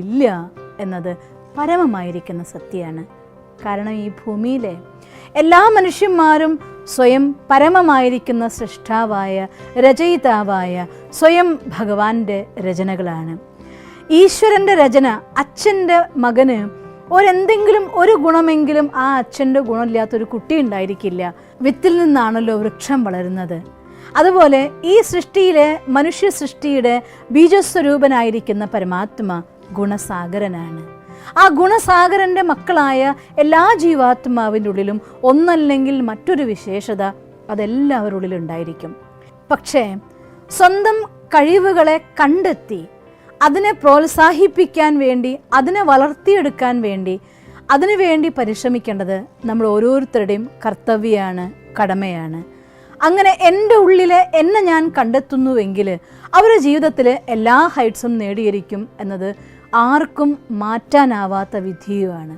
ഇല്ല എന്നത് പരമമായിരിക്കുന്ന സത്യമാണ്. കാരണം ഈ ഭൂമിയിലെ എല്ലാ മനുഷ്യന്മാരും സ്വയം പരമമായിരിക്കുന്ന സൃഷ്ടാവായ രചയിതാവായ സ്വയം ഭഗവാന്റെ രചനകളാണ്. ഈശ്വരൻ്റെ രചന. അച്ഛൻ്റെ മകന് എന്തെങ്കിലും ഒരു ഗുണമെങ്കിലും ആ അച്ഛൻ്റെ ഗുണമില്ലാത്തൊരു കുട്ടി ഉണ്ടായിരിക്കില്ല. വിത്തിൽ നിന്നാണല്ലോ വൃക്ഷം വളരുന്നത്. അതുപോലെ ഈ സൃഷ്ടിയിലെ മനുഷ്യ സൃഷ്ടിയുടെ ബീജസ്വരൂപനായിരിക്കുന്ന പരമാത്മ ഗുണസാഗരനാണ്. ആ ഗുണസാഗരൻ്റെ മക്കളായ എല്ലാ ജീവാത്മാവിൻ്റെ ഉള്ളിലും ഒന്നല്ലെങ്കിൽ മറ്റൊരു വിശേഷത അതെല്ലാവരുടെ ഉള്ളിലുണ്ടായിരിക്കും. പക്ഷേ സ്വന്തം കഴിവുകളെ കണ്ടെത്തി അതിനെ പ്രോത്സാഹിപ്പിക്കാൻ വേണ്ടി, അതിനെ വളർത്തിയെടുക്കാൻ വേണ്ടി, അതിനുവേണ്ടി പരിശ്രമിക്കേണ്ടത് നമ്മൾ ഓരോരുത്തരുടെയും കർത്തവ്യമാണ്, കടമയാണ്. അങ്ങനെ എൻ്റെ ഉള്ളിലെ എന്നെ ഞാൻ കണ്ടെത്തുന്നുവെങ്കിൽ അവരുടെ ജീവിതത്തിൽ എല്ലാ ഹൈറ്റ്സും നേടിയിരിക്കും എന്നത് ആർക്കും മാറ്റാനാവാത്ത വിധിയുമാണ്.